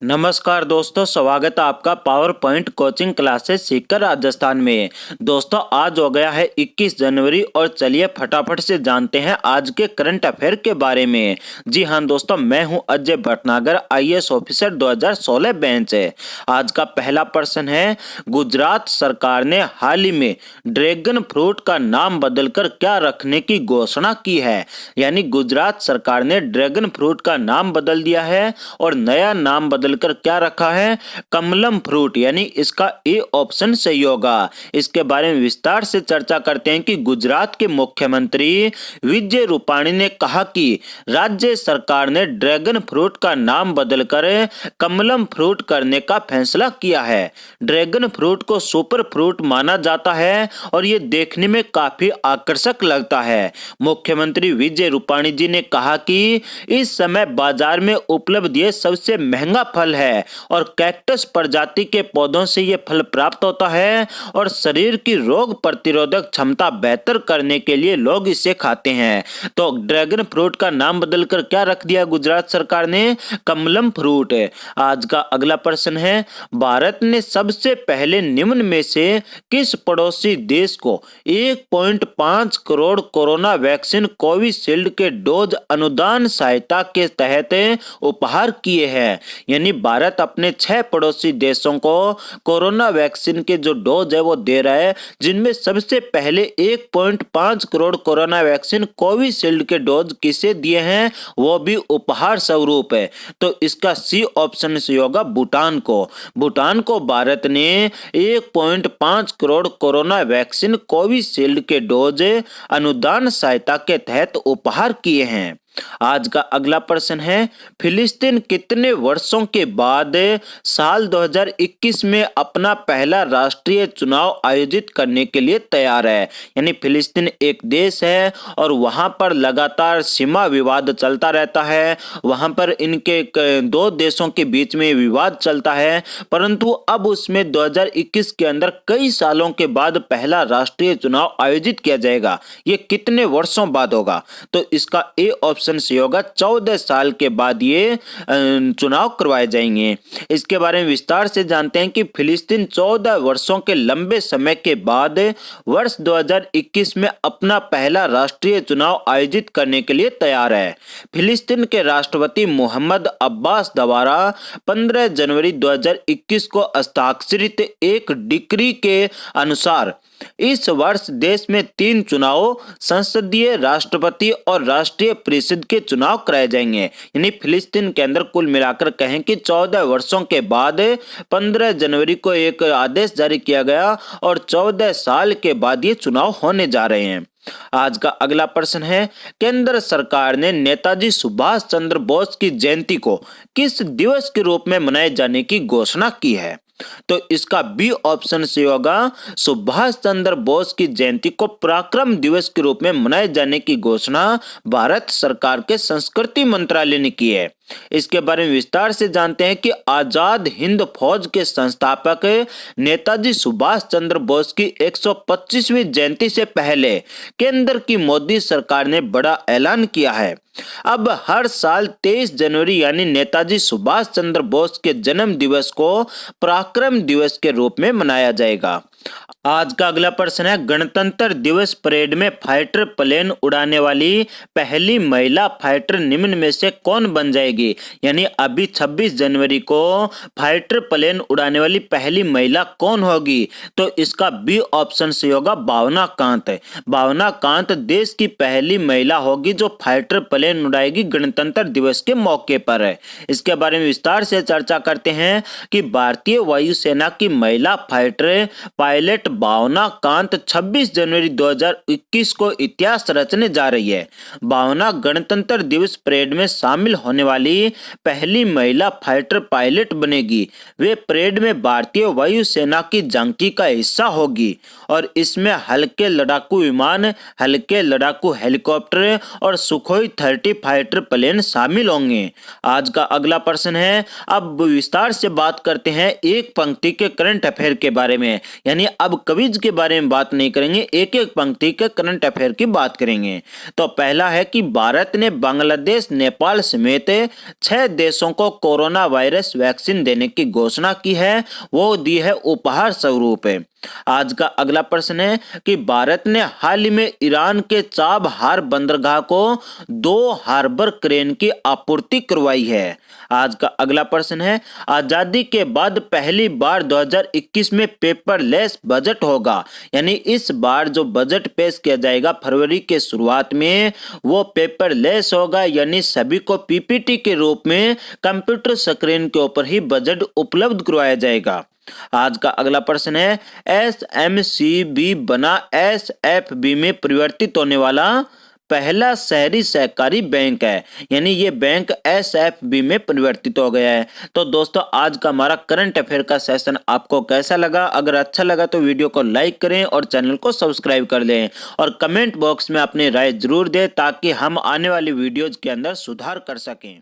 नमस्कार दोस्तों, स्वागत है आपका पावर पॉइंट कोचिंग क्लासेस सीखकर राजस्थान में। दोस्तों आज हो गया है 21 जनवरी और चलिए फटाफट से जानते हैं आज के करंट अफेयर के बारे में। जी हाँ दोस्तों, मैं हूं Ajay Bhatnagar, IAS officer 2016 batch है। आज का पहला प्रश्न है, गुजरात सरकार ने हाल ही में ड्रैगन फ्रूट का नाम बदलकर क्या रखने की घोषणा की है। यानी गुजरात सरकार ने ड्रैगन फ्रूट का नाम बदल दिया है और नया नाम बदलकर क्या रखा है, कमलम फ्रूट। यानी इसका ए ऑप्शन सही होगा। इसके बारे में विस्तार से चर्चा करते हैं कि गुजरात के मुख्यमंत्री विजय रूपाणी ने कहा कि राज्य सरकार ने ड्रैगन फ्रूट का नाम बदलकर कमलम फ्रूट करने का फैसला किया है। ड्रैगन फ्रूट को सुपर फ्रूट माना जाता है और ये देखने में काफी आकर्षक लगता है। मुख्यमंत्री विजय रूपाणी जी ने कहा कि इस समय बाजार में उपलब्ध ये सबसे महंगा फल है और कैक्टस प्रजाति के पौधों से ये फल प्राप्त होता है और शरीर की रोग प्रतिरोधक क्षमता बेहतर करने के लिए लोग इसे खाते हैं। तो ड्रैगन फ्रूट का नाम बदलकर क्या रख दिया गुजरात सरकार ने, कमलम फ्रूट। आज का अगला प्रश्न है, भारत ने सबसे पहले निम्न में से किस पड़ोसी देश को 1.5 करोड़ कोरोना वैक्सीन कोविशील्ड के डोज अनुदान सहायता के तहत उपहार किए हैं। यानी भारत अपने 6 पड़ोसी देशों को कोरोना वैक्सीन के जो डोज है वो दे रहा है, जिनमें सबसे पहले 1.5 करोड़ कोरोना वैक्सीन कोविशील्ड के डोज किसे दिए हैं, वो भी उपहार स्वरूप है। तो इसका सी ऑप्शन से होगा भूटान को। भूटान को भारत ने 1.5 करोड़ कोरोना वैक्सीन कोविशील्ड के डोज अनुदान सहायता के तहत उपहार किए हैं। आज का अगला प्रश्न है, फिलिस्तीन कितने वर्षों के बाद साल 2021 में अपना पहला राष्ट्रीय चुनाव आयोजित करने के लिए तैयार है। यानी फिलिस्तीन एक देश है और वहां पर लगातार सीमा विवाद चलता रहता है। वहां पर इनके दो देशों के बीच में विवाद चलता है, परंतु अब उसमें 2021 के अंदर कई सालों के बाद पहला राष्ट्रीय चुनाव आयोजित किया जाएगा। ये कितने वर्षों बाद होगा, तो इसका ए ऑप्शन से होगा 14 साल के बाद ये चुनाव करवाए जाएंगे। इसके बारे में विस्तार से जानते हैं कि फिलिस्तीन 14 वर्षों के लंबे समय के बाद वर्ष 2021 में अपना पहला राष्ट्रीय चुनाव आयोजित करने के लिए तैयार है। फिलिस्तीन के राष्ट्रपति मोहम्मद अब्बास द्वारा 15 जनवरी 2021 को हस्ताक्षरित एक डिक्री के अनुसार इस वर्ष देश में 3 चुनाव, संसदीय, राष्ट्रपति और राष्ट्रीय परिषद के चुनाव कराए जाएंगे। यानी फिलिस्तीन के अंदर कुल मिलाकर कहें कि 14 वर्षों के बाद 15 जनवरी को एक आदेश जारी किया गया और 14 साल के बाद ये चुनाव होने जा रहे हैं। आज का अगला प्रश्न है, केंद्र सरकार ने नेताजी सुभाष चंद्र बोस की जयंती को किस दिवस के रूप में मनाए जाने की घोषणा की है, तो इसका बी ऑप्शन से होगा सुभाष चंद्र बोस की जयंती को पराक्रम दिवस के रूप में मनाए जाने की घोषणा भारत सरकार के संस्कृति मंत्रालय ने की है। इसके बारे में विस्तार से जानते हैं कि आजाद हिंद फौज के संस्थापक नेताजी सुभाष चंद्र बोस की 125वीं जयंती से पहले केंद्र की मोदी सरकार ने बड़ा ऐलान किया है। अब हर साल 23 जनवरी यानी नेताजी सुभाष चंद्र बोस के जन्म दिवस को पराक्रम दिवस के रूप में मनाया जाएगा। आज का अगला प्रश्न है, गणतंत्र दिवस परेड में फाइटर प्लेन उड़ाने वाली पहली महिला फाइटर निम्न में से कौन बन जाएगी। यानी अभी 26 जनवरी को फाइटर प्लेन उड़ाने वाली पहली महिला कौन होगी, तो इसका बी ऑप्शन से होगा भावना कांत। भावना कांत देश की पहली महिला होगी जो फाइटर प्लेन उड़ाएगी गणतंत्र दिवस के मौके पर है। इसके बारे में विस्तार से चर्चा करते हैं कि भारतीय वायुसेना की महिला फाइटर पायलट भावना कांत 26 जनवरी 2021 को इतिहास रचने जा रही है। भावना गणतंत्र दिवस परेड में शामिल होने वाली पहली महिला फाइटर पायलट बनेगी। वे परेड में भारतीय वायुसेना की झांकी का हिस्सा होगी और इसमें हल्के लड़ाकू विमान, हल्के लड़ाकू हेलीकॉप्टर और सुखोई 30 फाइटर प्लेन शामिल होंगे। आज का अगला प्रश्न है, अब विस्तार से बात करते हैं एक पंक्ति के करंट अफेयर के बारे में। यानी यानी अब क्विज के बारे में बात नहीं करेंगे, एक एक पंक्ति के करंट अफेयर की बात करेंगे। तो पहला है कि भारत ने बांग्लादेश, नेपाल समेत 6 देशों को कोरोना वायरस वैक्सीन देने की घोषणा की है, वो दी है उपहार स्वरूप। आज का अगला प्रश्न है कि भारत ने हाल ही में ईरान के चाबहार बंदरगाह को 2 हार्बर क्रेन की आपूर्ति करवाई है। आज का अगला प्रश्न है, आजादी के बाद पहली बार 2021 में पेपरलेस बजट होगा, यानी इस बार जो बजट पेश किया जाएगा फरवरी के शुरुआत में वो पेपरलेस होगा, यानी सभी को पीपीटी के रूप में कंप्यूटर स्क्रीन के ऊपर ही बजट उपलब्ध करवाया जाएगा। आज का अगला प्रश्न है, एसएमसीबी बना एसएफबी में परिवर्तित होने वाला पहला शहरी सहकारी बैंक है, यानी ये बैंक एसएफबी में परिवर्तित हो गया है। तो दोस्तों आज का हमारा करंट अफेयर का सेशन आपको कैसा लगा? अगर अच्छा लगा तो वीडियो को लाइक करें और चैनल को सब्सक्राइब कर लें और कमेंट बॉक्स में अपनी राय जरूर दें ताकि हम आने वाली वीडियोज के अंदर सुधार कर सकें।